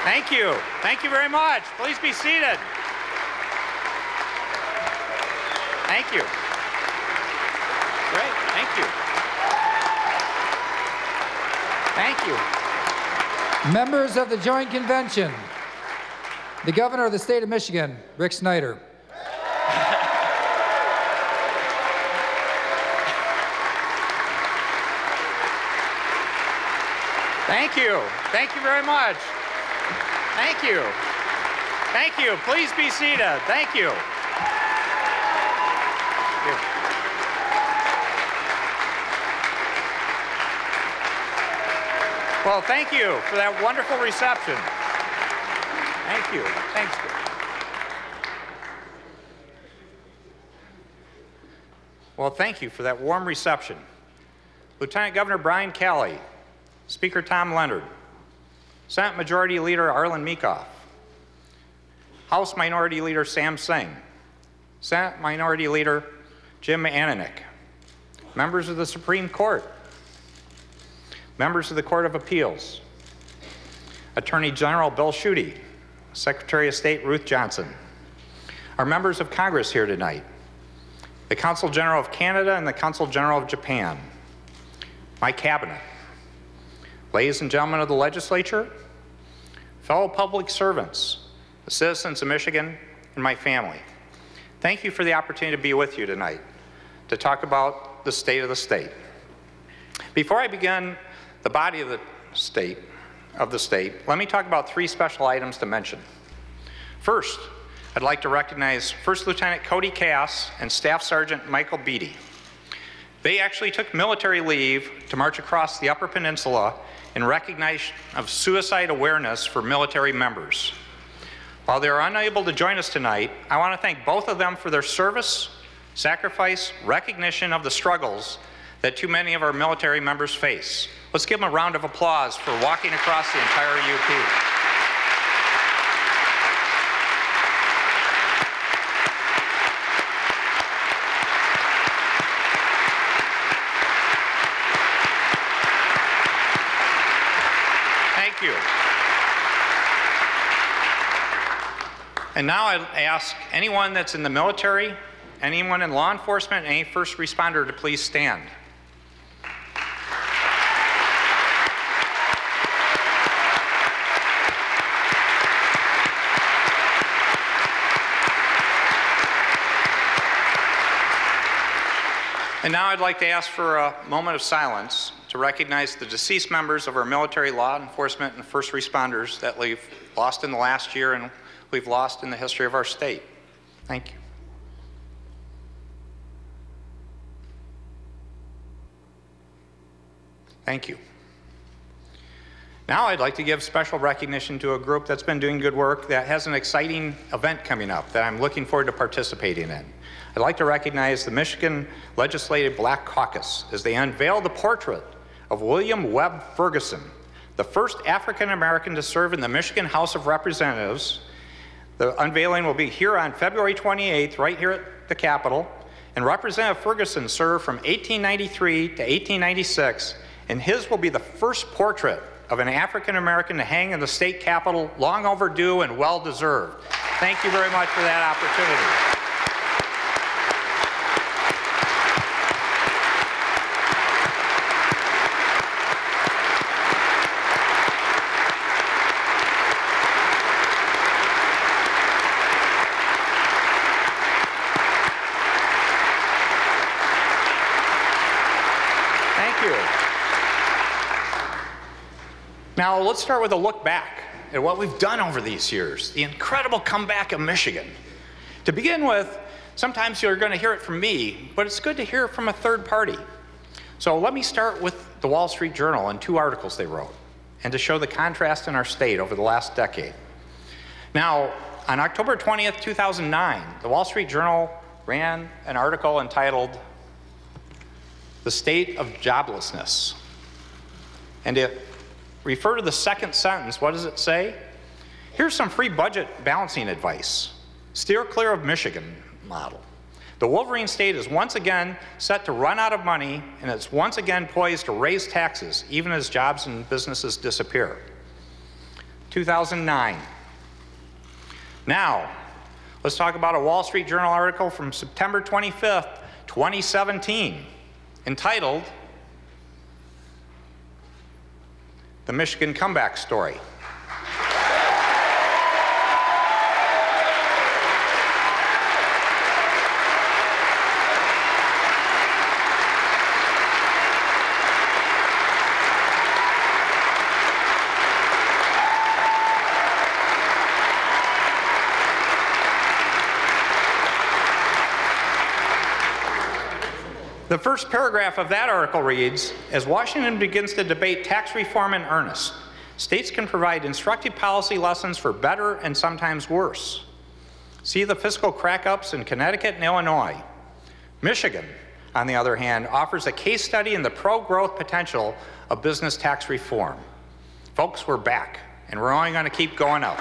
Thank you. Thank you very much. Please be seated. Thank you. Great. Thank you. Thank you. Members of the Joint Convention, the Governor of the State of Michigan, Rick Snyder. Thank you. Thank you very much. Thank you. Thank you. Please be seated. Thank you. Well, thank you for that wonderful reception. Thank you. Thanks. Well, thank you for that warm reception. Lieutenant Governor Brian Kelly, Speaker Tom Leonard, Senate Majority Leader Arlen Meekoff, House Minority Leader Sam Singh, Senate Minority Leader Jim Ananich, members of the Supreme Court, members of the Court of Appeals, Attorney General Bill Schuette, Secretary of State Ruth Johnson, our members of Congress here tonight, the Consul General of Canada and the Consul General of Japan, my cabinet, ladies and gentlemen of the legislature, fellow public servants, the citizens of Michigan, and my family. Thank you for the opportunity to be with you tonight to talk about the state of the state. Before I begin the body of the state, let me talk about three special items to mention. First, I'd like to recognize First Lieutenant Cody Cass and Staff Sergeant Michael Beatty. They actually took military leave to march across the Upper Peninsula in recognition of suicide awareness for military members. While they are unable to join us tonight, I want to thank both of them for their service, sacrifice, recognition of the struggles that too many of our military members face. Let's give them a round of applause for walking across the entire UP. Thank you. And now I ask anyone that's in the military, anyone in law enforcement, any first responder to please stand. And now I'd like to ask for a moment of silence to recognize the deceased members of our military, law enforcement, and first responders that we've lost in the last year and we've lost in the history of our state. Thank you. Thank you. Now I'd like to give special recognition to a group that's been doing good work that has an exciting event coming up that I'm looking forward to participating in. I'd like to recognize the Michigan Legislative Black Caucus as they unveil the portrait of William Webb Ferguson, the first African American to serve in the Michigan House of Representatives. The unveiling will be here on February 28th, right here at the Capitol. And Representative Ferguson served from 1893 to 1896, and his will be the first portrait of an African American to hang in the state capitol, long overdue and well deserved. Thank you very much for that opportunity. Now, let's start with a look back at what we've done over these years, the incredible comeback of Michigan. To begin with, sometimes you're going to hear it from me, but it's good to hear it from a third party. So let me start with the Wall Street Journal and two articles they wrote, and to show the contrast in our state over the last decade. Now, on October 20th, 2009, the Wall Street Journal ran an article entitled, "The State of Joblessness." And it refer to the second sentence. What does it say? Here's some free budget balancing advice. Steer clear of Michigan model. The Wolverine state is once again set to run out of money, and it's once again poised to raise taxes, even as jobs and businesses disappear. 2009. Now, let's talk about a Wall Street Journal article from September 25th, 2017, entitled "The Michigan Comeback Story." The first paragraph of that article reads, "As Washington begins to debate tax reform in earnest, states can provide instructive policy lessons for better and sometimes worse. See the fiscal crack-ups in Connecticut and Illinois. Michigan, on the other hand, offers a case study in the pro-growth potential of business tax reform." Folks, we're back, and we're only going to keep going up.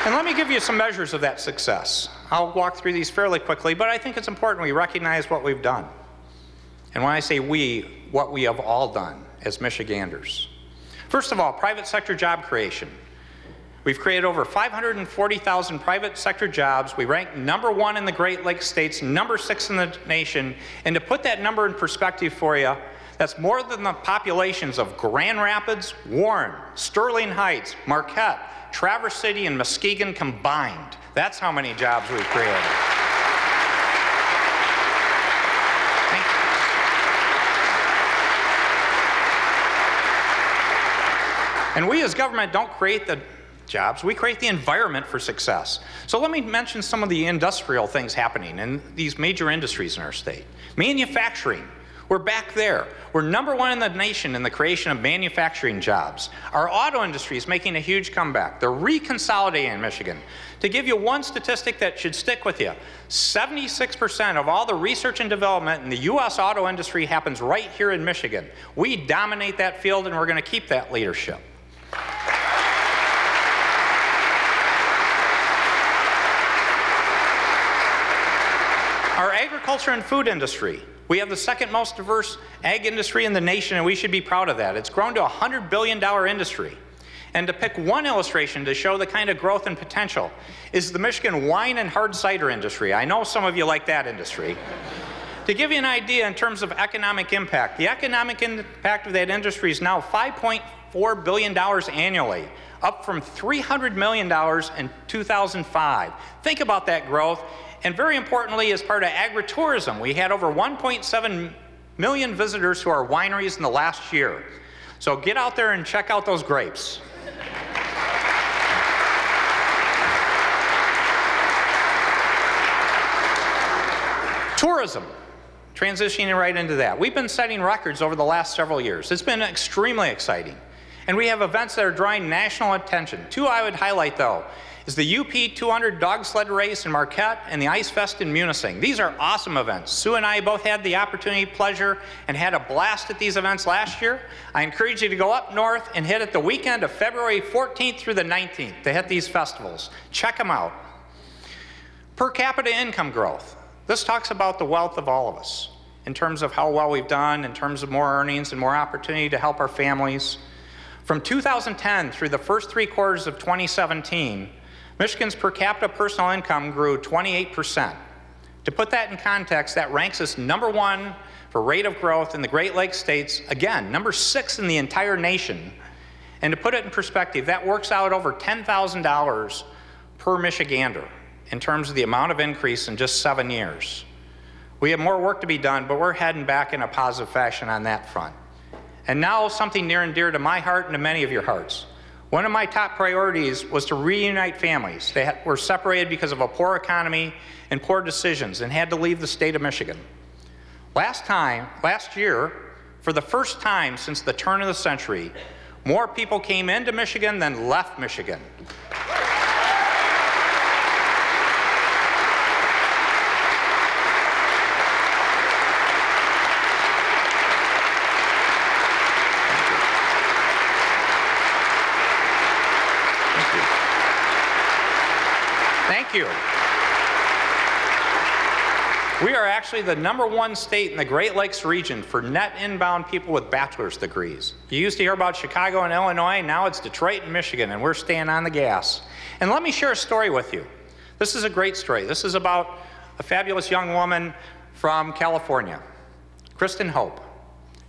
And let me give you some measures of that success. I'll walk through these fairly quickly, but I think it's important we recognize what we've done. And when I say we, what we have all done as Michiganders. First of all, private sector job creation. We've created over 540,000 private sector jobs. We rank #1 in the Great Lakes states, #6 in the nation. And to put that number in perspective for you, that's more than the populations of Grand Rapids, Warren, Sterling Heights, Marquette, Traverse City, and Muskegon combined. That's how many jobs we've created. And we as government don't create the jobs, we create the environment for success. So let me mention some of the industrial things happening in these major industries in our state. Manufacturing. We're back there. We're #1 in the nation in the creation of manufacturing jobs. Our auto industry is making a huge comeback. They're reconsolidating in Michigan. To give you one statistic that should stick with you, 76% of all the research and development in the U.S. auto industry happens right here in Michigan. We dominate that field, and we're going to keep that leadership. Our agriculture and food industry. We have the second most diverse ag industry in the nation, and we should be proud of that. It's grown to a $100 billion industry. And to pick one illustration to show the kind of growth and potential is the Michigan wine and hard cider industry. I know some of you like that industry. To give you an idea in terms of economic impact, the economic impact of that industry is now $5.4 billion annually, up from $300 million in 2005. Think about that growth. And very importantly, as part of agritourism, we had over 1.7 million visitors to our wineries in the last year. So get out there and check out those grapes. Tourism, transitioning right into that. We've been setting records over the last several years. It's been extremely exciting. And we have events that are drawing national attention. Two I would highlight, though, is the UP 200 dog sled race in Marquette and the Ice Fest in Munising. These are awesome events. Sue and I both had the opportunity, pleasure, and had a blast at these events last year. I encourage you to go up north and hit it the weekend of February 14th through the 19th to hit these festivals. Check them out. Per capita income growth. This talks about the wealth of all of us in terms of how well we've done, in terms of more earnings and more opportunity to help our families. From 2010 through the first 3 quarters of 2017, Michigan's per capita personal income grew 28%. To put that in context, that ranks us #1 for rate of growth in the Great Lakes states, again, #6 in the entire nation. And to put it in perspective, that works out over $10,000 per Michigander in terms of the amount of increase in just 7 years. We have more work to be done, but we're heading back in a positive fashion on that front. And now something near and dear to my heart and to many of your hearts. One of my top priorities was to reunite families. They were separated because of a poor economy and poor decisions and had to leave the state of Michigan. Last year, for the first time since the turn of the century, more people came into Michigan than left Michigan. Thank you. We are actually the #1 state in the Great Lakes region for net inbound people with bachelor's degrees. You used to hear about Chicago and Illinois, now it's Detroit and Michigan, and we're staying on the gas. And let me share a story with you. This is a great story. This is about a fabulous young woman from California, Kristen Hope.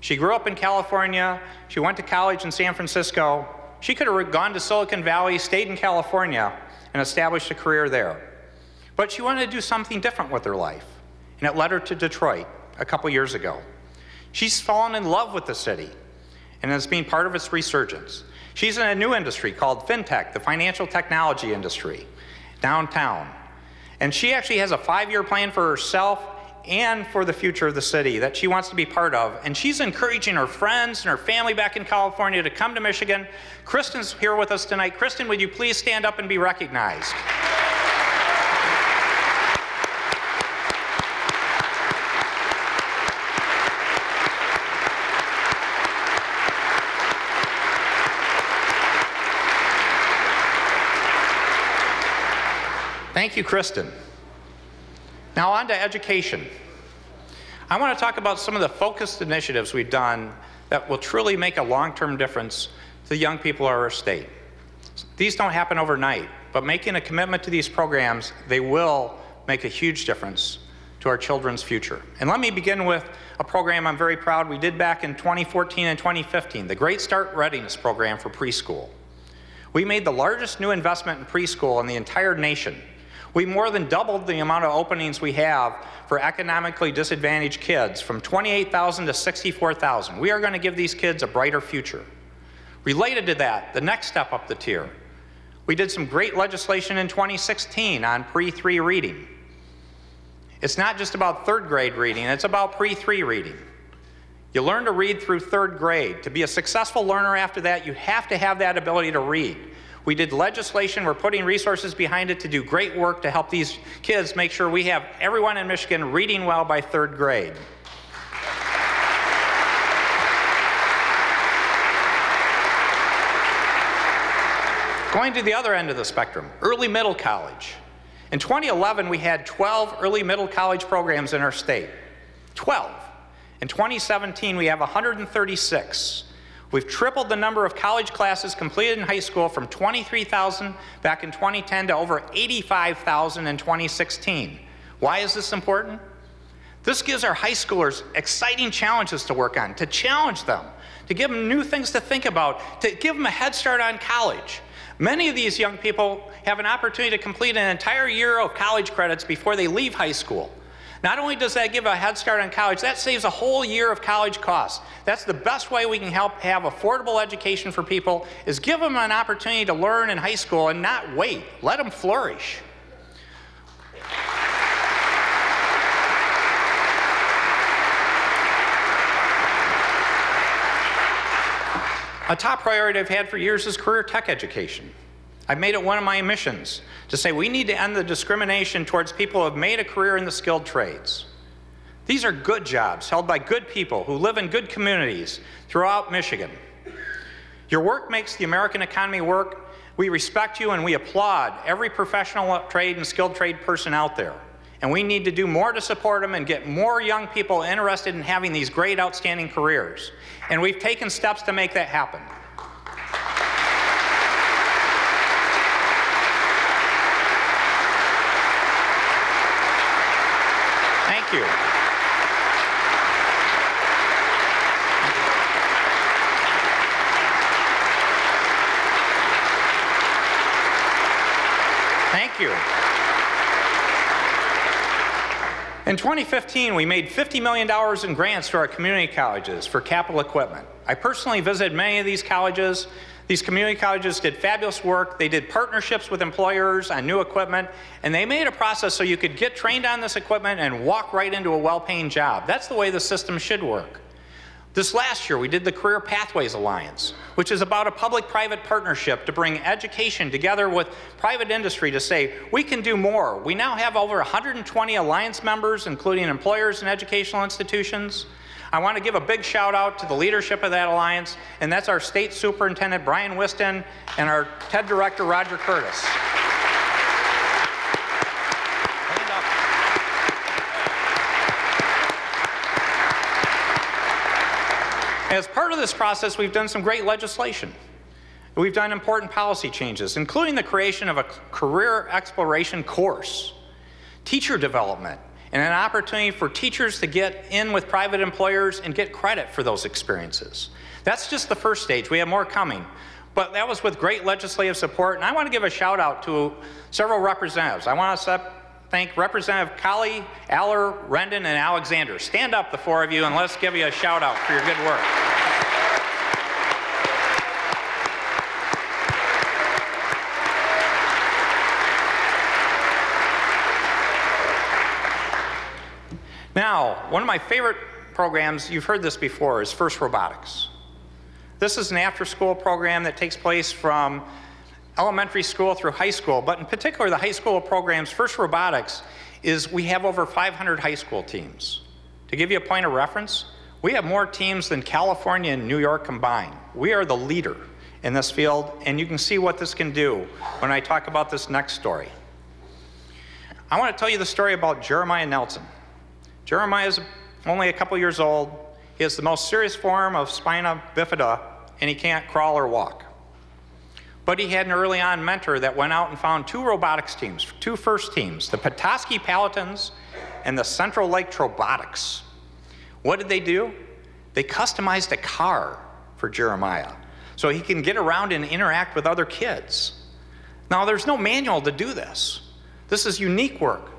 She grew up in California, she went to college in San Francisco. She could have gone to Silicon Valley, stayed in California, and established a career there. But she wanted to do something different with her life, and it led her to Detroit a couple years ago. She's fallen in love with the city, and has been part of its resurgence. She's in a new industry called FinTech, the financial technology industry, downtown. And she actually has a 5-year plan for herself and for the future of the city that she wants to be part of. And she's encouraging her friends and her family back in California to come to Michigan. Kristen's here with us tonight. Kristen, would you please stand up and be recognized? Thank you, Kristen. Now on to education. I want to talk about some of the focused initiatives we've done that will truly make a long-term difference to the young people of our state. These don't happen overnight, but making a commitment to these programs, they will make a huge difference to our children's future. And let me begin with a program I'm very proud we did back in 2014 and 2015, the Great Start Readiness Program for preschool. We made the largest new investment in preschool in the entire nation. We more than doubled the amount of openings we have for economically disadvantaged kids from 28,000 to 64,000. We are going to give these kids a brighter future. Related to that, the next step up the tier, we did some great legislation in 2016 on pre-3 reading. It's not just about 3rd grade reading, it's about pre-3 reading. You learn to read through 3rd grade. To be a successful learner after that, you have to have that ability to read. We did legislation, we're putting resources behind it to do great work to help these kids make sure we have everyone in Michigan reading well by 3rd grade. Going to the other end of the spectrum, early middle college. In 2011, we had 12 early middle college programs in our state. 12. In 2017, we have 136. We've tripled the number of college classes completed in high school from 23,000 back in 2010 to over 85,000 in 2016. Why is this important? This gives our high schoolers exciting challenges to work on, to challenge them, to give them new things to think about, to give them a head start on college. Many of these young people have an opportunity to complete an entire year of college credits before they leave high school. Not only does that give a head start on college, that saves a whole year of college costs. That's the best way we can help have affordable education for people, is give them an opportunity to learn in high school and not wait. Let them flourish. A top priority I've had for years is career tech education. I've made it one of my missions to say we need to end the discrimination towards people who have made a career in the skilled trades. These are good jobs held by good people who live in good communities throughout Michigan. Your work makes the American economy work. We respect you and we applaud every professional trade and skilled trade person out there. And we need to do more to support them and get more young people interested in having these great, outstanding careers. And we've taken steps to make that happen. Thank you. Thank you. In 2015, we made $50 million in grants to our community colleges for capital equipment. I personally visited many of these colleges. These community colleges did fabulous work. They did partnerships with employers on new equipment, and they made a process so you could get trained on this equipment and walk right into a well-paying job. That's the way the system should work. This last year, we did the Career Pathways Alliance, which is about a public-private partnership to bring education together with private industry to say, we can do more. We now have over 120 alliance members, including employers and educational institutions. I want to give a big shout out to the leadership of that alliance, and that's our State Superintendent, Brian Whiston, and our TED Director, Roger Curtis. Stand up. As part of this process, we've done some great legislation. We've done important policy changes, including the creation of a career exploration course, teacher development, and an opportunity for teachers to get in with private employers and get credit for those experiences. That's just the first stage. We have more coming. But that was with great legislative support, and I want to give a shout out to several representatives. I want to thank Representative Colley, Aller, Rendon, and Alexander. Stand up, the four of you, and let's give you a shout out for your good work. Now, one of my favorite programs, you've heard this before, is FIRST Robotics. This is an after-school program that takes place from elementary school through high school, but in particular the high school programs, FIRST Robotics, is we have over 500 high school teams. To give you a point of reference, we have more teams than California and New York combined. We are the leader in this field, and you can see what this can do when I talk about this next story. I want to tell you the story about Jeremiah Nelson. Jeremiah is only a couple years old. He has the most serious form of spina bifida, and he can't crawl or walk. But he had an early on mentor that went out and found two robotics teams, two FIRST teams, the Petoskey Paladins and the Central Lake Trobotics. What did they do? They customized a car for Jeremiah so he can get around and interact with other kids. Now, there's no manual to do this. This is unique work.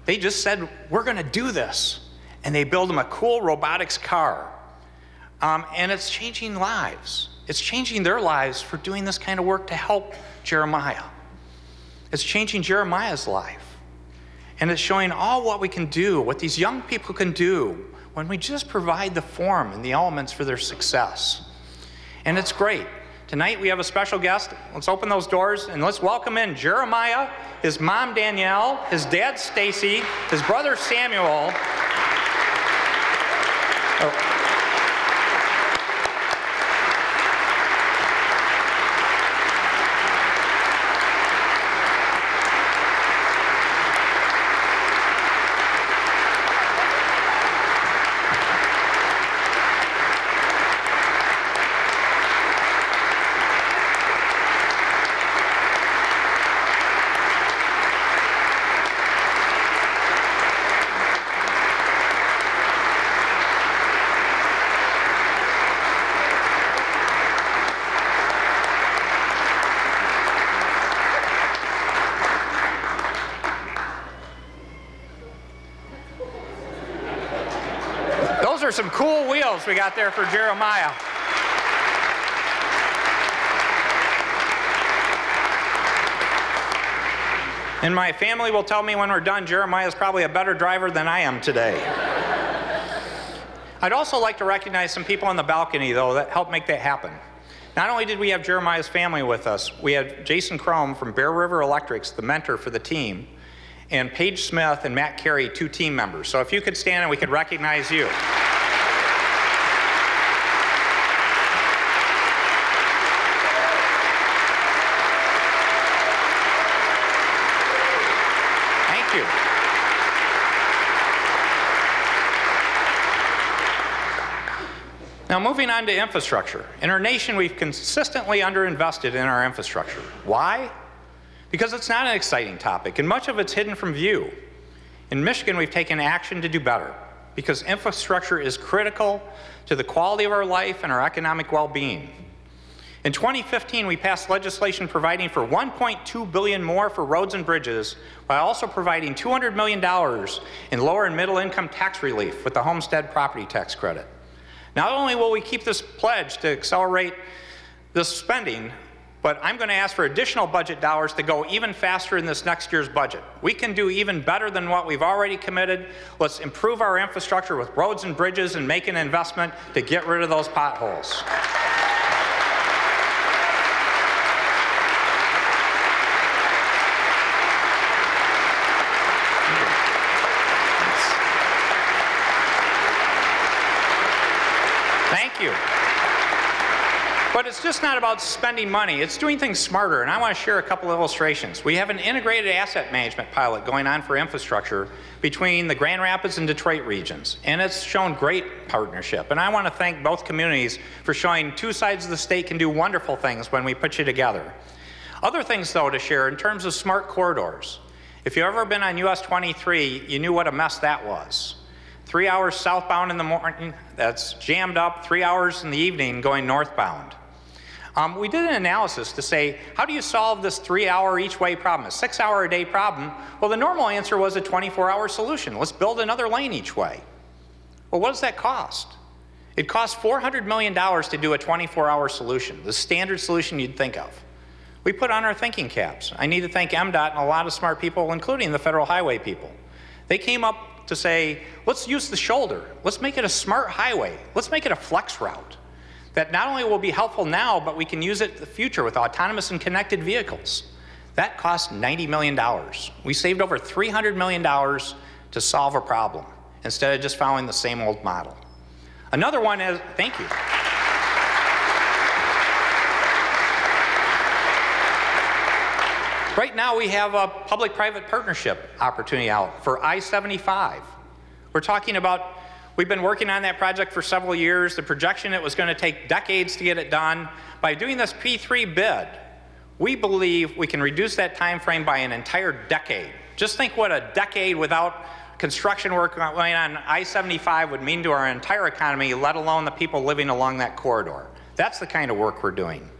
They just said, we're going to do this. And they build him a cool robotics car. And it's changing lives. It's changing their lives for doing this kind of work to help Jeremiah. It's changing Jeremiah's life. And it's showing all what we can do, what these young people can do when we just provide the form and the elements for their success. And it's great. Tonight we have a special guest. Let's open those doors and let's welcome in Jeremiah, his mom Danielle, his dad Stacy, his brother Samuel. Oh. Those are some cool wheels we got there for Jeremiah. And my family will tell me when we're done, Jeremiah is probably a better driver than I am today. I'd also like to recognize some people on the balcony, though, that helped make that happen. Not only did we have Jeremiah's family with us, we had Jason Chrome from Bear River Electrics, the mentor for the team, and Paige Smith and Matt Carey, two team members. So if you could stand and we could recognize you. Thank you. Now moving on to infrastructure. In our nation, we've consistently underinvested in our infrastructure. Why? Because it's not an exciting topic, and much of it's hidden from view. In Michigan, we've taken action to do better, because infrastructure is critical to the quality of our life and our economic well-being. In 2015, we passed legislation providing for $1.2 billion more for roads and bridges, while also providing $200 million in lower and middle income tax relief with the homestead property tax credit. Not only will we keep this pledge to accelerate this spending, but I'm going to ask for additional budget dollars to go even faster in this next year's budget. We can do even better than what we've already committed. Let's improve our infrastructure with roads and bridges and make an investment to get rid of those potholes. Thank you. But it's just not about spending money. It's doing things smarter, and I want to share a couple of illustrations. We have an integrated asset management pilot going on for infrastructure between the Grand Rapids and Detroit regions, and it's shown great partnership. And I want to thank both communities for showing two sides of the state can do wonderful things when we put you together. Other things, though, to share in terms of smart corridors. If you've ever been on US 23, you knew what a mess that was. 3 hours southbound in the morning, that's jammed up, 3 hours in the evening going northbound. We did an analysis to say, how do you solve this 3-hour each way problem, a 6-hour-a-day problem? Well, the normal answer was a 24-hour solution. Let's build another lane each way. Well, what does that cost? It costs $400 million to do a 24-hour solution, the standard solution you'd think of. We put on our thinking caps. I need to thank MDOT and a lot of smart people, including the federal highway people. They came up to say, let's use the shoulder. Let's make it a smart highway. Let's make it a flex route that not only will be helpful now, but we can use it in the future with autonomous and connected vehicles. That cost $90 million. We saved over $300 million to solve a problem instead of just following the same old model. Another one is, thank you. Right now we have a public-private partnership opportunity out for I-75. We're talking about, we've been working on that project for several years. The projection, it was going to take decades to get it done. By doing this P3 bid, we believe we can reduce that time frame by an entire decade. Just think what a decade without construction work going on I-75 would mean to our entire economy, let alone the people living along that corridor. That's the kind of work we're doing.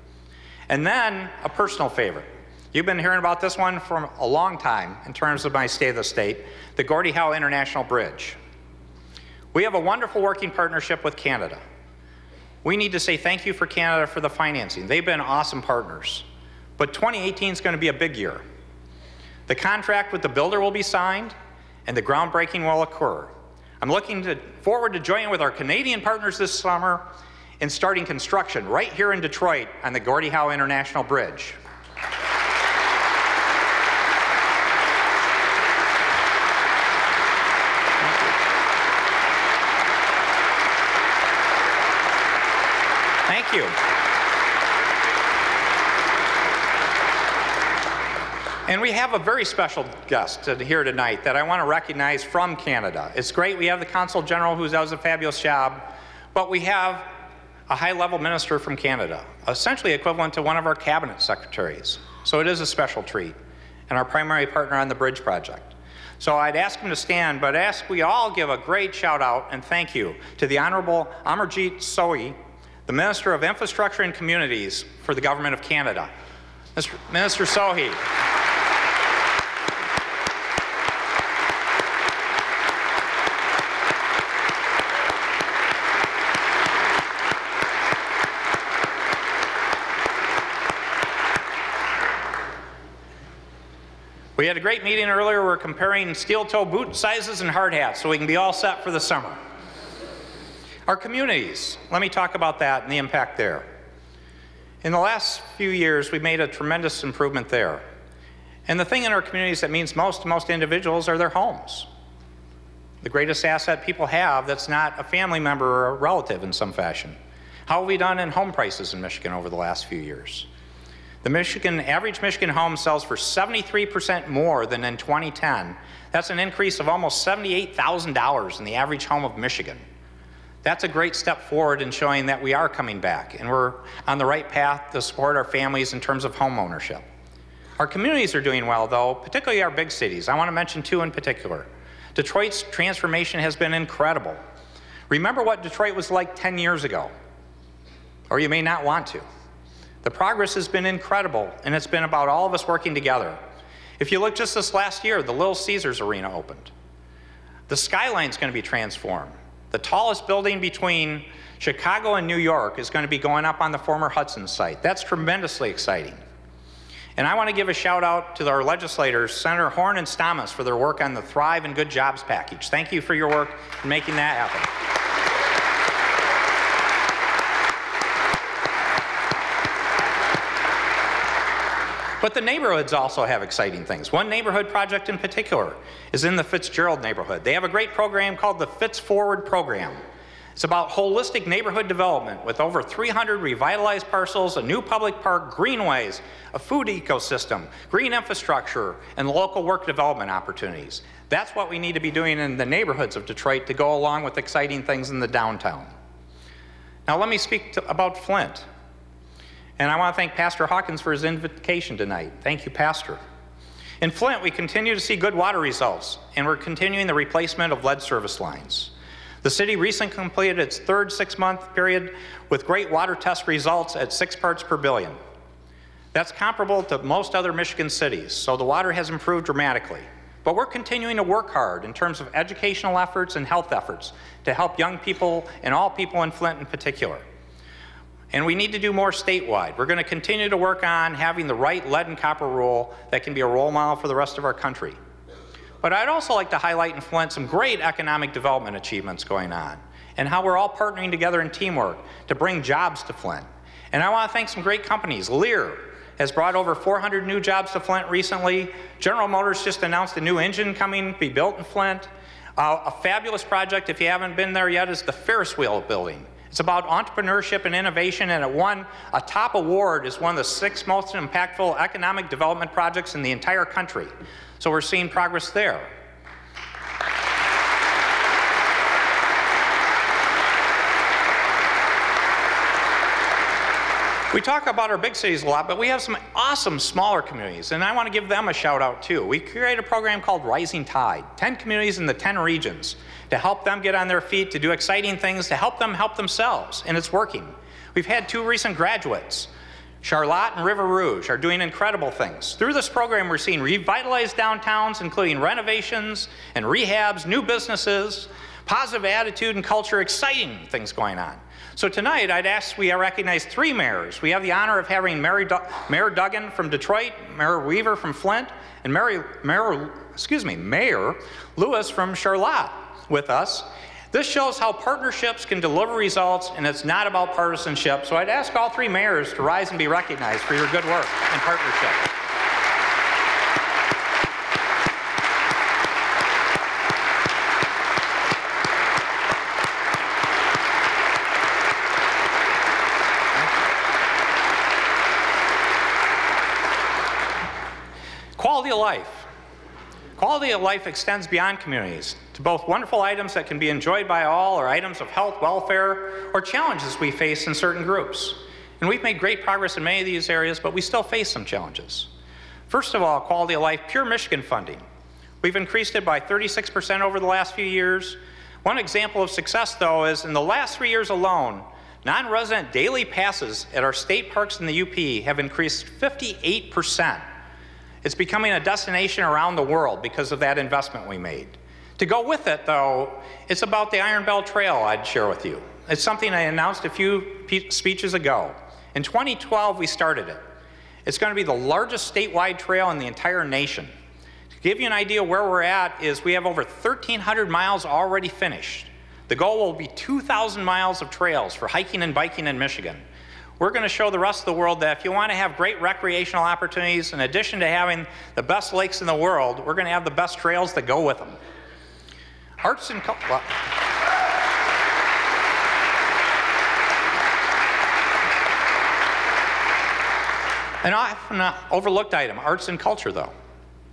And then a personal favorite. You've been hearing about this one for a long time in terms of my state of the state, the Gordie Howe International Bridge. We have a wonderful working partnership with Canada. We need to say thank you for Canada for the financing. They've been awesome partners. But 2018 is going to be a big year. The contract with the builder will be signed and the groundbreaking will occur. I'm looking forward to joining with our Canadian partners this summer in starting construction right here in Detroit on the Gordie Howe International Bridge. Thank you. And we have a very special guest here tonight that I want to recognize from Canada. It's great we have the Consul General who does a fabulous job, but we have a high-level minister from Canada, essentially equivalent to one of our cabinet secretaries. So it is a special treat, and our primary partner on the bridge project. So I'd ask him to stand, but ask we all give a great shout out and thank you to the Honorable Amarjeet Sohi, the Minister of Infrastructure and Communities for the Government of Canada. Minister Sohi. We had a great meeting earlier. We're comparing steel-toe boot sizes and hard hats so we can be all set for the summer. Our communities, let me talk about that and the impact there. In the last few years, we've made a tremendous improvement there. And the thing in our communities that means most to most individuals are their homes. The greatest asset people have that's not a family member or a relative in some fashion. How have we done in home prices in Michigan over the last few years? The average Michigan home sells for 73% more than in 2010. That's an increase of almost $78,000 in the average home of Michigan. That's a great step forward in showing that we are coming back and we're on the right path to support our families in terms of home ownership. Our communities are doing well though, particularly our big cities. I want to mention two in particular. Detroit's transformation has been incredible. Remember what Detroit was like 10 years ago, or you may not want to. The progress has been incredible, and it's been about all of us working together. If you look just this last year, the Little Caesars Arena opened. The skyline's going to be transformed. The tallest building between Chicago and New York is going to be going up on the former Hudson site. That's tremendously exciting. And I want to give a shout out to our legislators, Senator Horn and Stamas, for their work on the Thrive and Good Jobs package. Thank you for your work in making that happen. But the neighborhoods also have exciting things. One neighborhood project in particular is in the Fitzgerald neighborhood. They have a great program called the Fitz Forward program. It's about holistic neighborhood development with over 300 revitalized parcels, a new public park, greenways, a food ecosystem, green infrastructure, and local work development opportunities. That's what we need to be doing in the neighborhoods of Detroit to go along with exciting things in the downtown. Now let me speak about FLINT. And I want to thank Pastor Hawkins for his invitation tonight. Thank you, Pastor. In FLINT, we continue to see good water results, and we're continuing the replacement of lead service lines. The city recently completed its third 6-month period with great water test results at 6 parts per billion. That's comparable to most other Michigan cities, so the water has improved dramatically. But we're continuing to work hard in terms of educational efforts and health efforts to help young people and all people in FLINT in particular. And we need to do more statewide. We're going to continue to work on having the right lead and copper rule that can be a role model for the rest of our country. But I'd also like to highlight in FLINT some great economic development achievements going on and how we're all partnering together in teamwork to bring jobs to FLINT. And I want to thank some great companies. Lear has brought over 400 new jobs to FLINT recently. General Motors just announced a new engine coming to be built in FLINT. A fabulous project, if you haven't been there yet, is the Ferris wheel building. It's about entrepreneurship and innovation, and it won a top award as one of the 6 most impactful economic development projects in the entire country. So we're seeing progress there. We talk about our big cities a lot, but we have some awesome smaller communities, and I want to give them a shout out too. We created a program called Rising Tide, 10 communities in the 10 regions to help them get on their feet, to do exciting things, to help them help themselves, and it's working. We've had 2 recent graduates. Charlotte and River Rouge are doing incredible things. Through this program, we're seeing revitalized downtowns, including renovations and rehabs, new businesses, positive attitude and culture, exciting things going on. So tonight, I'd ask we recognize 3 mayors. We have the honor of having Mayor Duggan from Detroit, Mayor Weaver from FLINT, and Mayor Lewis from Charlotte with us. This shows how partnerships can deliver results, and it's not about partisanship. So I'd ask all 3 mayors to rise and be recognized for your good work and partnership. Quality of life. Quality of life extends beyond communities to both wonderful items that can be enjoyed by all, or items of health, welfare, or challenges we face in certain groups. And we've made great progress in many of these areas, but we still face some challenges. First of all, quality of life, Pure Michigan funding. We've increased it by 36% over the last few years. One example of success, though, is in the last 3 years alone, non-resident daily passes at our state parks in the UP have increased 58%. It's becoming a destination around the world because of that investment we made. To go with it, though, it's about the Iron Belt Trail I'd share with you. It's something I announced a few speeches ago. In 2012, we started it. It's going to be the largest statewide trail in the entire nation. To give you an idea where we're at is we have over 1,300 miles already finished. The goal will be 2,000 miles of trails for hiking and biking in Michigan. We're going to show the rest of the world that if you want to have great recreational opportunities, in addition to having the best lakes in the world, we're going to have the best trails that go with them. Arts and culture. Well, an often overlooked item, arts and culture, though.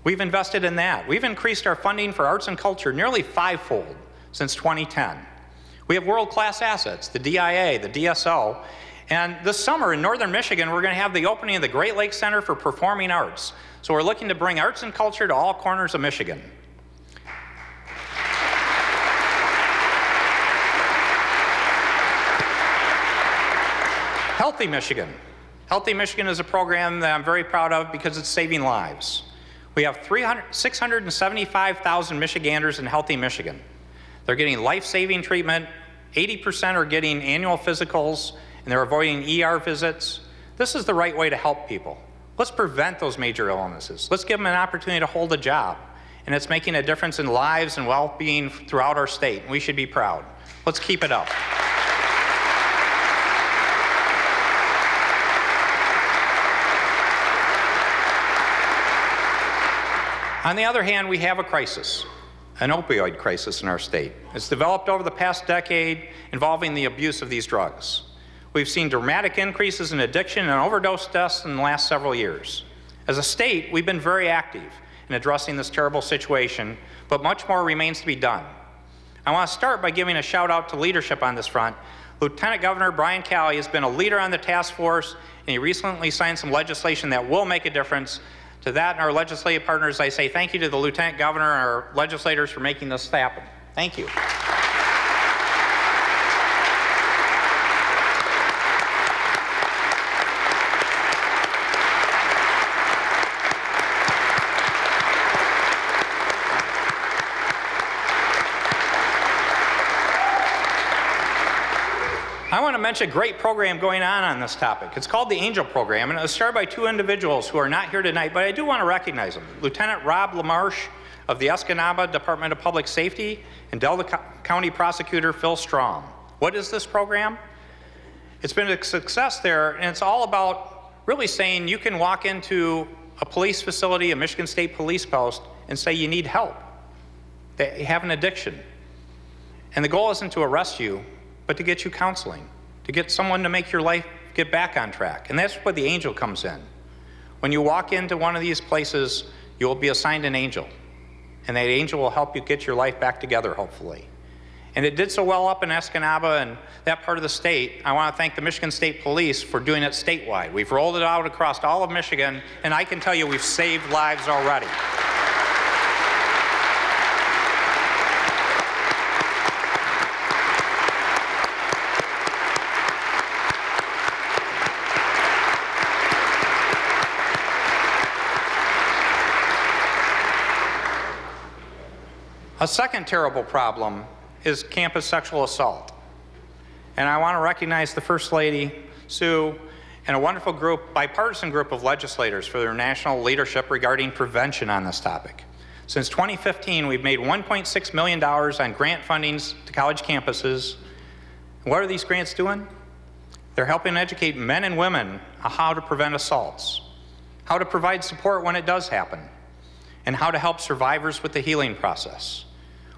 We've invested in that. We've increased our funding for arts and culture nearly 5-fold since 2010. We have world-class assets, the DIA, the DSO, and this summer in northern Michigan, we're going to have the opening of the Great Lakes Center for Performing Arts. So we're looking to bring arts and culture to all corners of Michigan. Healthy Michigan. Healthy Michigan is a program that I'm very proud of because it's saving lives. We have 675,000 Michiganders in Healthy Michigan. They're getting life-saving treatment. 80% are getting annual physicals, and they're avoiding ER visits. This is the right way to help people. Let's prevent those major illnesses. Let's give them an opportunity to hold a job. And it's making a difference in lives and well-being throughout our state. We should be proud. Let's keep it up. On the other hand, we have a crisis. an opioid crisis in our state. It's developed over the past decade involving the abuse of these drugs. We've seen dramatic increases in addiction and overdose deaths in the last several years. As a state, we've been very active in addressing this terrible situation, but much more remains to be done. I want to start by giving a shout out to leadership on this front. Lieutenant Governor Brian Calley has been a leader on the task force, and he recently signed some legislation that will make a difference. To that and our legislative partners, I say thank you to the Lieutenant Governor and our legislators for making this happen. Thank you. I want to mention a great program going on this topic. It's called the Angel Program, and it was started by two individuals who are not here tonight, but I do want to recognize them. Lieutenant Rob LaMarche of the Escanaba Department of Public Safety and Delta County Prosecutor Phil Strong. What is this program? It's been a success there, and it's all about really saying you can walk into a police facility, a Michigan State Police post, and say you need help, that you have an addiction. And the goal isn't to arrest you, but to get you counseling, to get someone to make your life get back on track. And that's where the angel comes in. When you walk into one of these places, you will be assigned an angel. And that angel will help you get your life back together, hopefully. And it did so well up in Escanaba and that part of the state. I want to thank the Michigan State Police for doing it statewide. We've rolled it out across all of Michigan, and I can tell you we've saved lives already. A second terrible problem is campus sexual assault. And I want to recognize the First Lady, Sue, and a wonderful group, bipartisan group of legislators for their national leadership regarding prevention on this topic. Since 2015, we've made $1.6 million on grant fundings to college campuses. What are these grants doing? They're helping educate men and women on how to prevent assaults, how to provide support when it does happen, and how to help survivors with the healing process.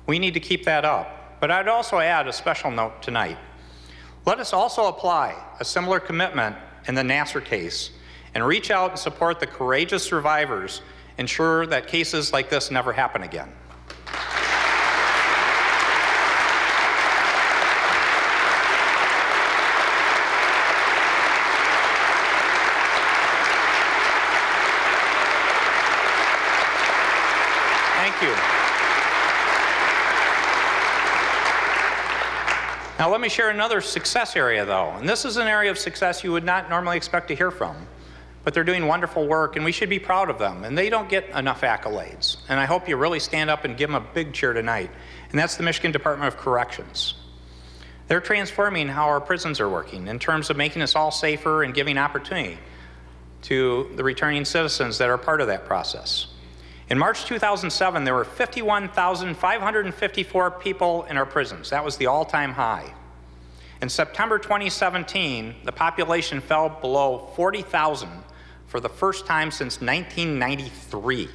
We need to keep that up. But I'd also add a special note tonight. Let us also apply a similar commitment in the Nassar case and reach out and support the courageous survivors, ensure that cases like this never happen again. Thank you. Now let me share another success area though, and this is an area of success you would not normally expect to hear from, but they're doing wonderful work and we should be proud of them, and they don't get enough accolades, and I hope you really stand up and give them a big cheer tonight, and that's the Michigan Department of Corrections. They're transforming how our prisons are working in terms of making us all safer and giving opportunity to the returning citizens that are part of that process. In March 2007, there were 51,554 people in our prisons. That was the all-time high. In September 2017, the population fell below 40,000 for the first time since 1993.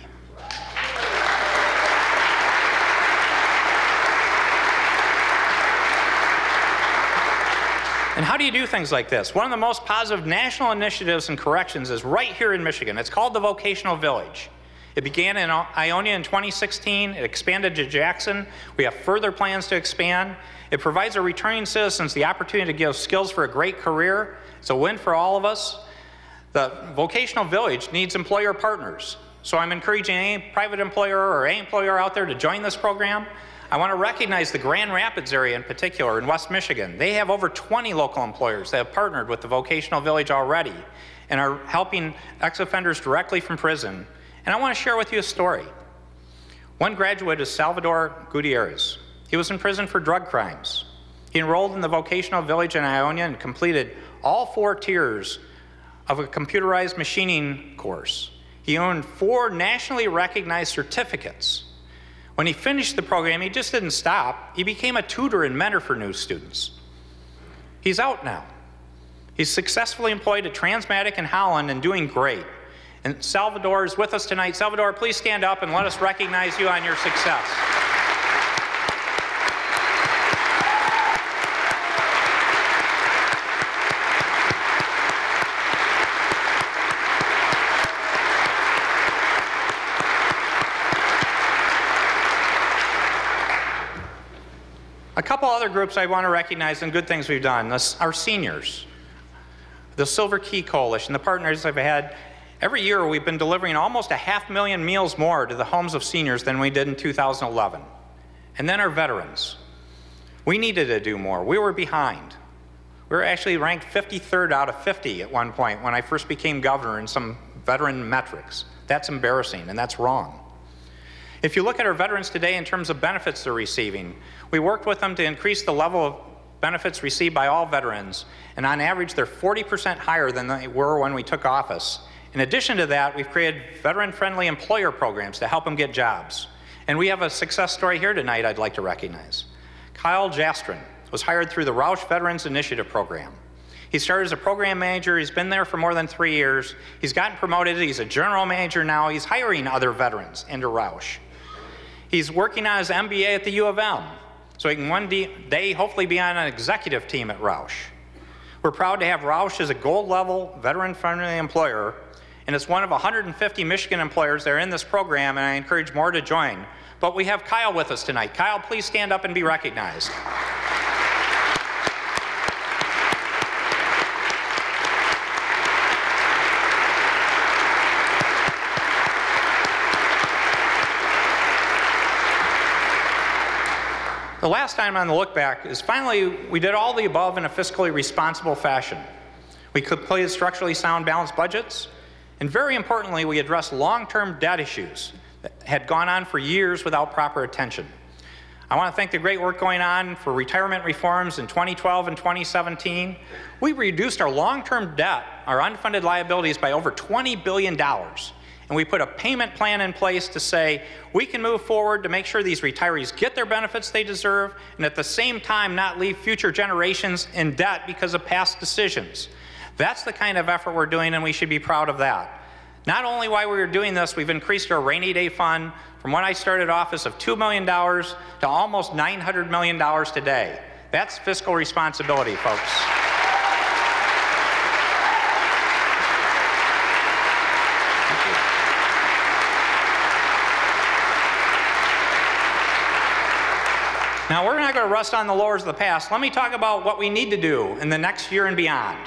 And how do you do things like this? One of the most positive national initiatives in corrections is right here in Michigan. It's called the Vocational Village. It began in Ionia in 2016. It expanded to Jackson. We have further plans to expand. It provides our returning citizens the opportunity to give skills for a great career. It's a win for all of us. The Vocational Village needs employer partners. So I'm encouraging any private employer or any employer out there to join this program. I want to recognize the Grand Rapids area in particular in West Michigan. They have over 20 local employers that have partnered with the Vocational Village already and are helping ex-offenders directly from prison. And I want to share with you a story. One graduate is Salvador Gutierrez. He was in prison for drug crimes. He enrolled in the Vocational Village in Ionia and completed all 4 tiers of a computerized machining course. He earned 4 nationally recognized certificates. When he finished the program, he just didn't stop. He became a tutor and mentor for new students. He's out now. He's successfully employed at Transmatic in Holland and doing great. And Salvador is with us tonight. Salvador, please stand up and let us recognize you on your success. couple other groups I want to recognize and good things we've done. Our seniors, the Silver Key Coalition, the partners I've had. Every year we've been delivering almost 500,000 meals more to the homes of seniors than we did in 2011. And then our veterans. We needed to do more. We were behind. We were actually ranked 53rd out of 50 at one point when I first became governor in some veteran metrics. That's embarrassing, and that's wrong. If you look at our veterans today in terms of benefits they're receiving, we worked with them to increase the level of benefits received by all veterans, and on average they're 40% higher than they were when we took office. In addition to that, we've created veteran-friendly employer programs to help them get jobs. And we have a success story here tonight I'd like to recognize. Kyle Jastrin was hired through the Roush Veterans Initiative program. He started as a program manager. He's been there for more than 3 years. He's gotten promoted. He's a general manager now. He's hiring other veterans into Roush. He's working on his MBA at the U of M, so he can one day hopefully be on an executive team at Roush. We're proud to have Roush as a gold-level, veteran-friendly employer, and it's one of 150 Michigan employers that are in this program, and I encourage more to join. But we have Kyle with us tonight. Kyle, please stand up and be recognized. The last time on the look back is finally we did all the above in a fiscally responsible fashion. We completed structurally sound balanced budgets, and very importantly, we addressed long-term debt issues that had gone on for years without proper attention. I want to thank the great work going on for retirement reforms in 2012 and 2017. We reduced our long-term debt, our unfunded liabilities, by over $20 billion. And we put a payment plan in place to say we can move forward to make sure these retirees get their benefits they deserve, and at the same time not leave future generations in debt because of past decisions. That's the kind of effort we're doing, and we should be proud of that. Not only while we were doing this, we've increased our rainy day fund from when I started office of $2 million to almost $900 million today. That's fiscal responsibility, folks. Now, we're not going to rest on the laurels of the past. Let me talk about what we need to do in the next year and beyond.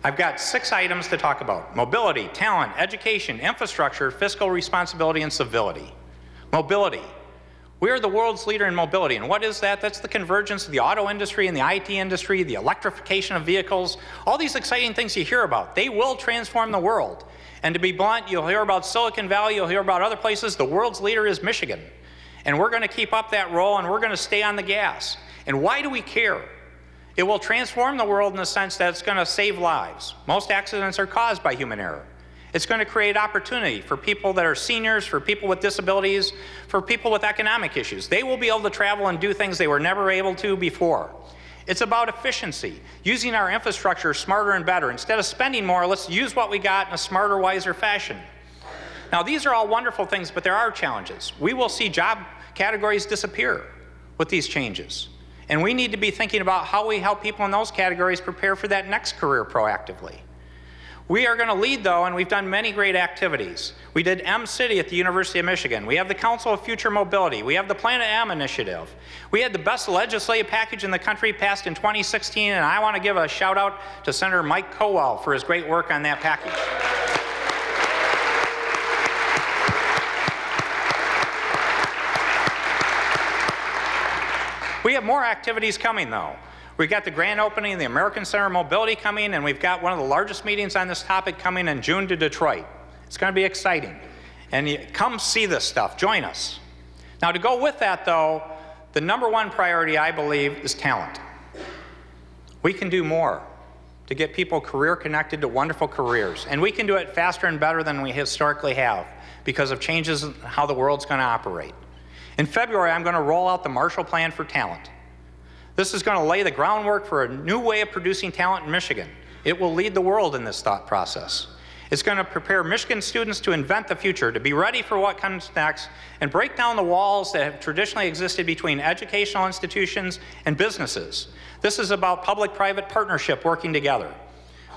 I've got 6 items to talk about: mobility, talent, education, infrastructure, fiscal responsibility, and civility. Mobility. We are the world's leader in mobility, and what is that? That's the convergence of the auto industry and the IT industry, the electrification of vehicles, all these exciting things you hear about. They will transform the world. And to be blunt, you'll hear about Silicon Valley, you'll hear about other places. The world's leader is Michigan. And we're going to keep up that role, and we're going to stay on the gas. And why do we care? It will transform the world in the sense that it's going to save lives. Most accidents are caused by human error. It's going to create opportunity for people that are seniors, for people with disabilities, for people with economic issues. They will be able to travel and do things they were never able to before. It's about efficiency, using our infrastructure smarter and better. Instead of spending more, let's use what we got in a smarter, wiser fashion. Now, these are all wonderful things, but there are challenges. We will see job categories disappear with these changes. And we need to be thinking about how we help people in those categories prepare for that next career proactively. We are going to lead, though, and we've done many great activities. We did M-City at the University of Michigan. We have the Council of Future Mobility. We have the Planet M initiative. We had the best legislative package in the country passed in 2016, and I want to give a shout out to Senator Mike Cowell for his great work on that package. We have more activities coming, though. We've got the grand opening of the American Center of Mobility coming, and we've got one of the largest meetings on this topic coming in June to Detroit. It's going to be exciting. And come see this stuff. Join us. Now, to go with that, though, the #1 priority, I believe, is talent. We can do more to get people career-connected to wonderful careers. And we can do it faster and better than we historically have because of changes in how the world's going to operate. In February, I'm going to roll out the Marshall Plan for Talent. This is going to lay the groundwork for a new way of producing talent in Michigan. It will lead the world in this thought process. It's going to prepare Michigan students to invent the future, to be ready for what comes next, and break down the walls that have traditionally existed between educational institutions and businesses. This is about public-private partnership working together.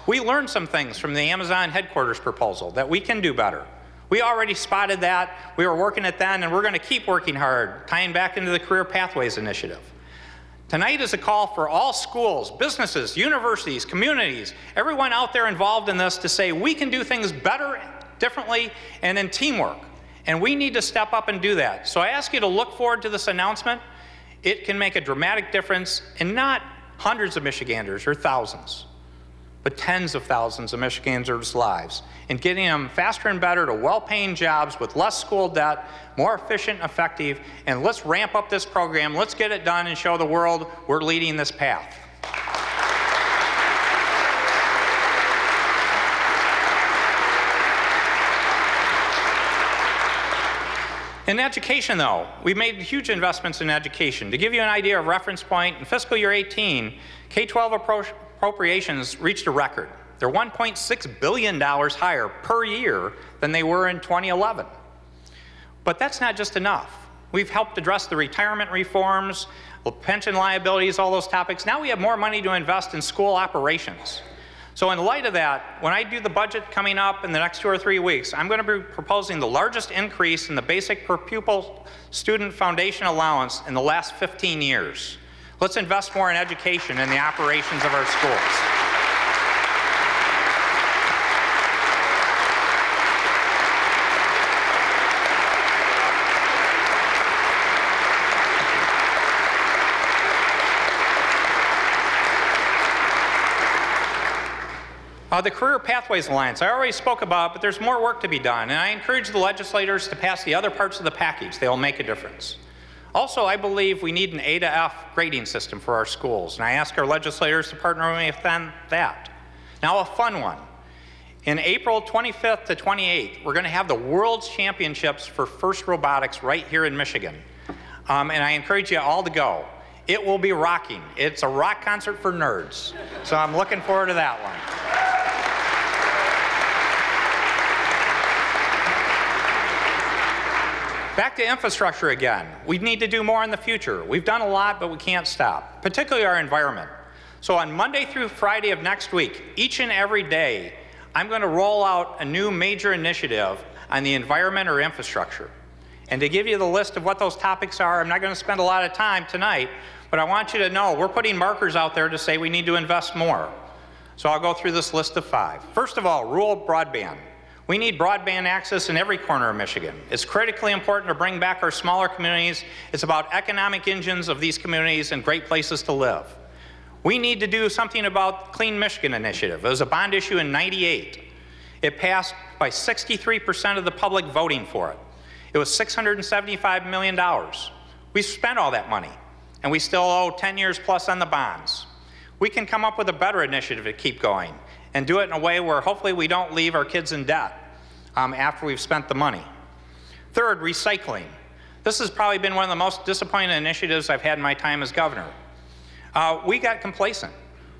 We learned some things from the Amazon headquarters proposal that we can do better. We already spotted that. We were working at that, and we're going to keep working hard, tying back into the Career Pathways Initiative. Tonight is a call for all schools, businesses, universities, communities, everyone out there involved in this to say we can do things better, differently, and in teamwork. And we need to step up and do that. So I ask you to look forward to this announcement. It can make a dramatic difference in not hundreds of Michiganders or thousands, but tens of thousands of Michiganders' lives, and getting them faster and better to well-paying jobs with less school debt, more efficient and effective, and let's ramp up this program, let's get it done and show the world we're leading this path. In education, though, we've made huge investments in education. To give you an idea of reference point, in fiscal year 18, K-12 appropriations reached a record. They're $1.6 billion higher per year than they were in 2011. But that's not just enough. We've helped address the retirement reforms, pension liabilities, all those topics. Now we have more money to invest in school operations. So in light of that, when I do the budget coming up in the next 2 or 3 weeks, I'm going to be proposing the largest increase in the basic per pupil student foundation allowance in the last 15 years. Let's invest more in education and the operations of our schools. The Career Pathways Alliance, I already spoke about, but there's more work to be done, and I encourage the legislators to pass the other parts of the package. They will make a difference. Also, I believe we need an A to F grading system for our schools, and I ask our legislators to partner with me on that. Now, a fun one. In April 25th to 28th, we're going to have the World's Championships for FIRST Robotics right here in Michigan, and I encourage you all to go. It will be rocking. It's a rock concert for nerds, so I'm looking forward to that one. Back to infrastructure again. We need to do more in the future. We've done a lot, but we can't stop, particularly our environment. So on Monday through Friday of next week, each and every day, I'm going to roll out a new major initiative on the environment or infrastructure. And to give you the list of what those topics are, I'm not going to spend a lot of time tonight, but I want you to know we're putting markers out there to say we need to invest more. So I'll go through this list of 5. First of all, rural broadband. We need broadband access in every corner of Michigan. It's critically important to bring back our smaller communities. It's about economic engines of these communities and great places to live. We need to do something about Clean Michigan Initiative. It was a bond issue in '98. It passed by 63% of the public voting for it. It was $675 million. We spent all that money, and we still owe 10 years plus on the bonds. We can come up with a better initiative to keep going and do it in a way where hopefully we don't leave our kids in debt after we've spent the money. Third, recycling. This has probably been one of the most disappointing initiatives I've had in my time as governor. We got complacent.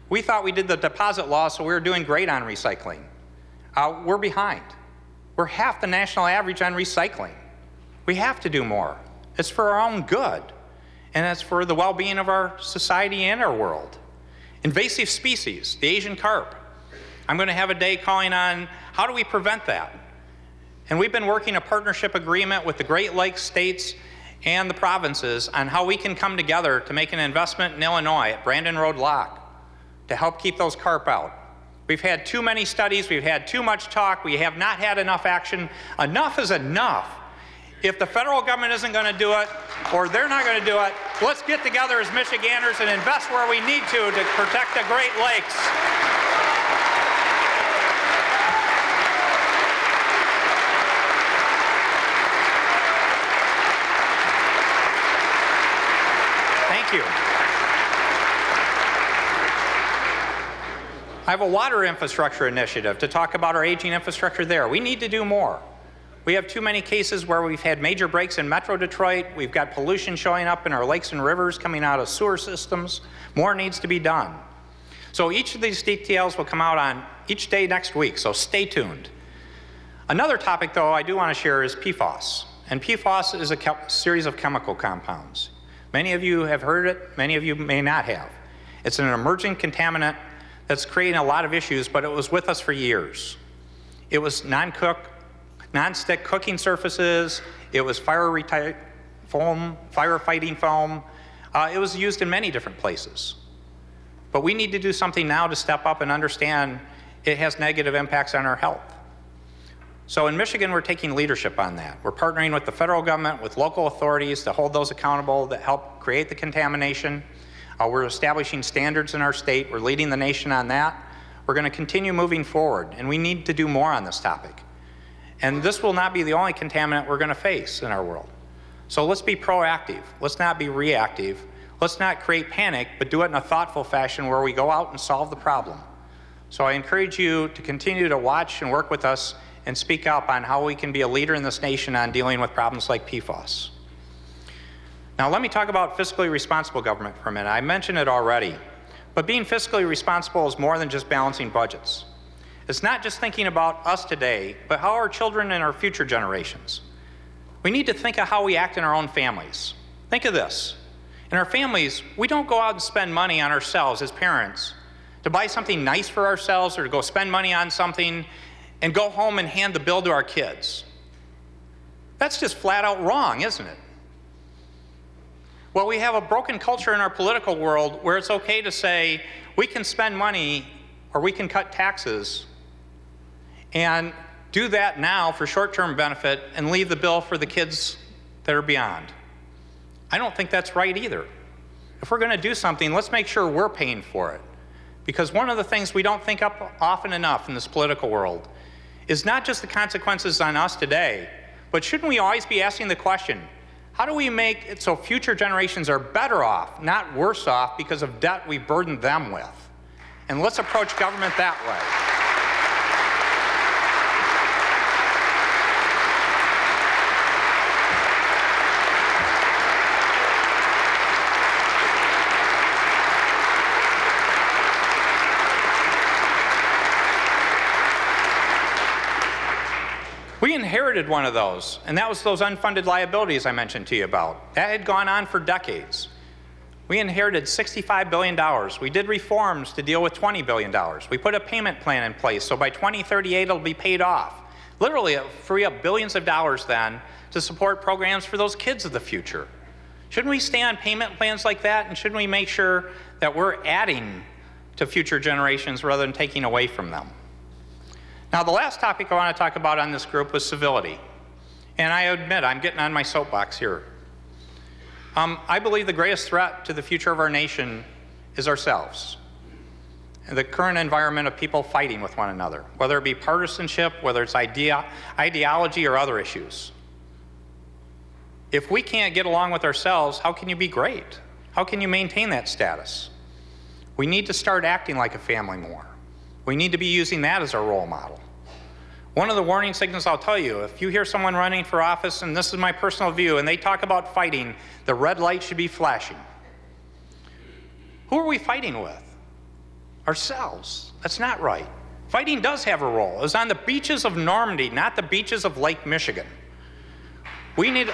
We thought we did the deposit law, so we were doing great on recycling. We're behind. We're half the national average on recycling. We have to do more. It's for our own good, and it's for the well-being of our society and our world. Invasive species, the Asian carp. I'm going to have a day calling on how do we prevent that? And we've been working a partnership agreement with the Great Lakes states and the provinces on how we can come together to make an investment in Illinois at Brandon Road Lock to help keep those carp out. We've had too many studies, we've had too much talk, we have not had enough action. Enough is enough. If the federal government isn't going to do it, or they're not going to do it, let's get together as Michiganders and invest where we need to protect the Great Lakes. Thank you. I have a water infrastructure initiative to talk about our aging infrastructure there. We need to do more. We have too many cases where we've had major breaks in Metro Detroit. We've got pollution showing up in our lakes and rivers coming out of sewer systems. More needs to be done. So each of these details will come out on each day next week, so stay tuned. Another topic, though, I do want to share is PFAS. And PFAS is a series of chemical compounds. Many of you have heard it, many of you may not have. It's an emerging contaminant that's creating a lot of issues, but it was with us for years. It was non-stick cooking surfaces, it was firefighting foam, It was used in many different places. But we need to do something now to step up and understand it has negative impacts on our health. So in Michigan, we're taking leadership on that. We're partnering with the federal government, with local authorities to hold those accountable that help create the contamination. We're establishing standards in our state. We're leading the nation on that. We're going to continue moving forward, and we need to do more on this topic. And this will not be the only contaminant we're going to face in our world. So let's be proactive. Let's not be reactive. Let's not create panic, but do it in a thoughtful fashion where we go out and solve the problem. So I encourage you to continue to watch and work with us and speak up on how we can be a leader in this nation on dealing with problems like PFAS. Now let me talk about fiscally responsible government for a minute. I mentioned it already, but being fiscally responsible is more than just balancing budgets. It's not just thinking about us today, but how our children and our future generations. We need to think of how we act in our own families. Think of this. In our families, we don't go out and spend money on ourselves as parents to buy something nice for ourselves or to go spend money on something and go home and hand the bill to our kids. That's just flat out wrong, isn't it? Well, we have a broken culture in our political world where it's okay to say we can spend money or we can cut taxes and do that now for short-term benefit and leave the bill for the kids that are beyond. I don't think that's right either. If we're going to do something, let's make sure we're paying for it. Because one of the things we don't think up often enough in this political world is not just the consequences on us today, but shouldn't we always be asking the question, how do we make it so future generations are better off, not worse off, because of debt we burdened them with? And let's approach government that way. We inherited one of those, and that was those unfunded liabilities I mentioned to you about. That had gone on for decades. We inherited $65 billion. We did reforms to deal with $20 billion. We put a payment plan in place, so by 2038 it'll be paid off. Literally, it'll free up billions of dollars then to support programs for those kids of the future. Shouldn't we stay on payment plans like that, and shouldn't we make sure that we're adding to future generations rather than taking away from them? Now, the last topic I want to talk about on this group was civility. And I admit, I'm getting on my soapbox here. I believe the greatest threat to the future of our nation is ourselves. And the current environment of people fighting with one another, whether it be partisanship, whether it's ideology or other issues. If we can't get along with ourselves, how can you be great? How can you maintain that status? We need to start acting like a family more. We need to be using that as our role model. One of the warning signals I'll tell you, if you hear someone running for office, and this is my personal view, and they talk about fighting, the red light should be flashing. Who are we fighting with? Ourselves. That's not right. Fighting does have a role. It was on the beaches of Normandy, not the beaches of Lake Michigan. We need...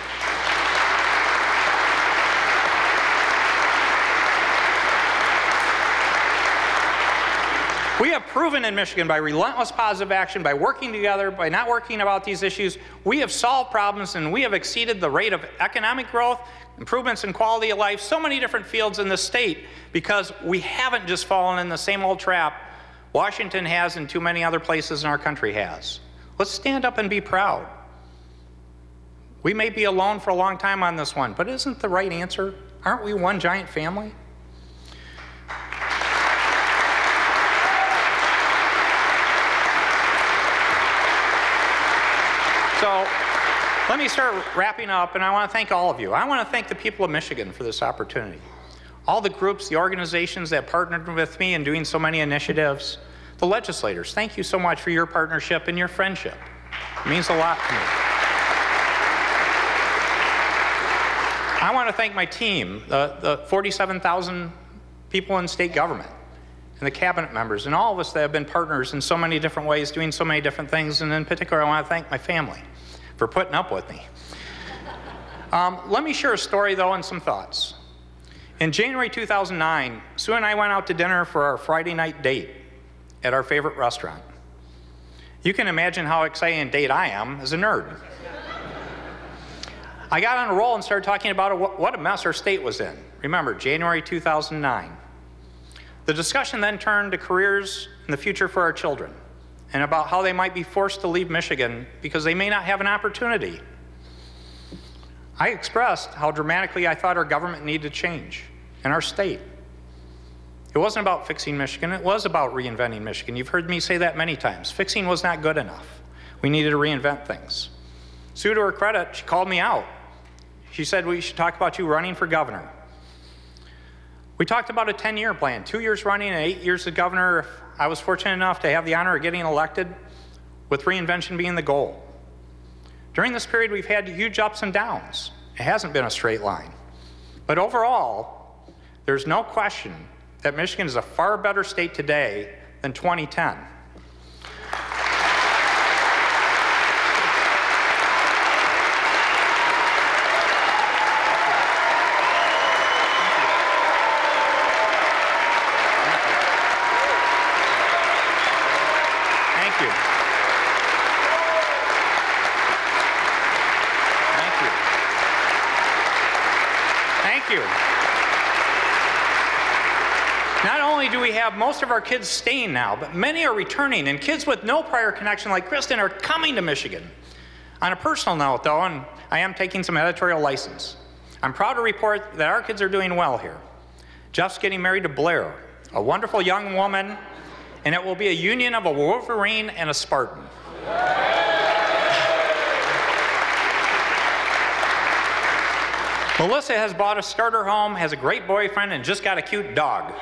We have proven in Michigan by relentless positive action, by working together, by not working about these issues, we have solved problems and we have exceeded the rate of economic growth, improvements in quality of life, so many different fields in this state because we haven't just fallen in the same old trap Washington has and too many other places in our country has. Let's stand up and be proud. We may be alone for a long time on this one, but isn't the right answer? Aren't we one giant family? So let me start wrapping up, and I want to thank all of you. I want to thank the people of Michigan for this opportunity. All the groups, the organizations that partnered with me in doing so many initiatives, the legislators, thank you so much for your partnership and your friendship. It means a lot to me. I want to thank my team, the 47,000 people in state government, and the cabinet members, and all of us that have been partners in so many different ways, doing so many different things, and in particular, I want to thank my family for putting up with me. Let me share a story, though, and some thoughts. In January 2009, Sue and I went out to dinner for our Friday night date at our favorite restaurant. You can imagine how exciting a date I am as a nerd. I got on a roll and started talking about what a mess our state was in. Remember, January 2009. The discussion then turned to careers and the future for our children, and about how they might be forced to leave Michigan because they may not have an opportunity. I expressed how dramatically I thought our government needed to change, and our state. It wasn't about fixing Michigan, it was about reinventing Michigan. You've heard me say that many times. Fixing was not good enough. We needed to reinvent things. Sue, to her credit, she called me out. She said we should talk about you running for governor. We talked about a 10-year plan, 2 years running and 8 years as governor. I was fortunate enough to have the honor of getting elected, with reinvention being the goal. During this period, we've had huge ups and downs. It hasn't been a straight line. But overall, there's no question that Michigan is a far better state today than 2010. Not only do we have most of our kids staying now, but many are returning, and kids with no prior connection like Kristen are coming to Michigan. On a personal note, though, and I am taking some editorial license, I'm proud to report that our kids are doing well here. Jeff's getting married to Blair, a wonderful young woman, and it will be a union of a Wolverine and a Spartan. Melissa has bought a starter home, has a great boyfriend, and just got a cute dog.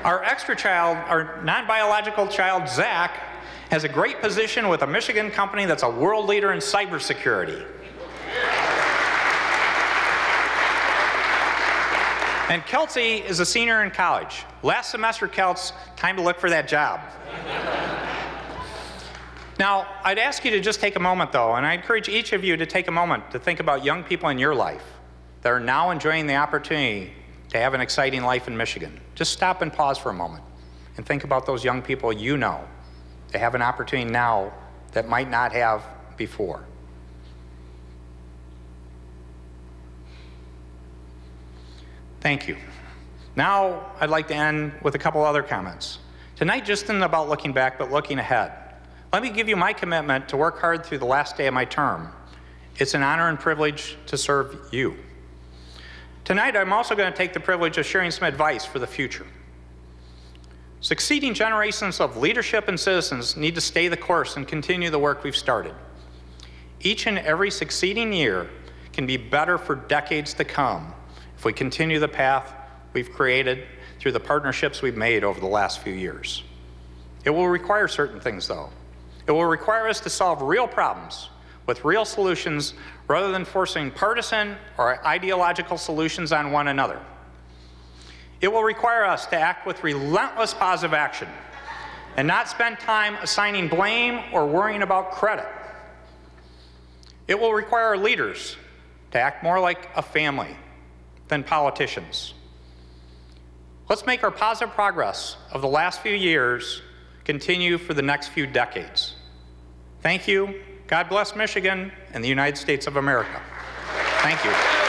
Our extra child, our non-biological child, Zach, has a great position with a Michigan company that's a world leader in cybersecurity. And Kelsey is a senior in college. Last semester, Kels, time to look for that job. Now, I'd ask you to just take a moment, though, and I encourage each of you to take a moment to think about young people in your life that are now enjoying the opportunity to have an exciting life in Michigan. Just stop and pause for a moment and think about those young people you know that have an opportunity now that might not have before. Thank you. Now, I'd like to end with a couple other comments. Tonight just isn't about looking back, but looking ahead. Let me give you my commitment to work hard through the last day of my term. It's an honor and privilege to serve you. Tonight, I'm also going to take the privilege of sharing some advice for the future. Succeeding generations of leadership and citizens need to stay the course and continue the work we've started. Each and every succeeding year can be better for decades to come if we continue the path we've created through the partnerships we've made over the last few years. It will require certain things, though. It will require us to solve real problems with real solutions rather than forcing partisan or ideological solutions on one another. It will require us to act with relentless positive action and not spend time assigning blame or worrying about credit. It will require our leaders to act more like a family than politicians. Let's make our positive progress of the last few years continue for the next few decades. Thank you. God bless Michigan and the United States of America. Thank you.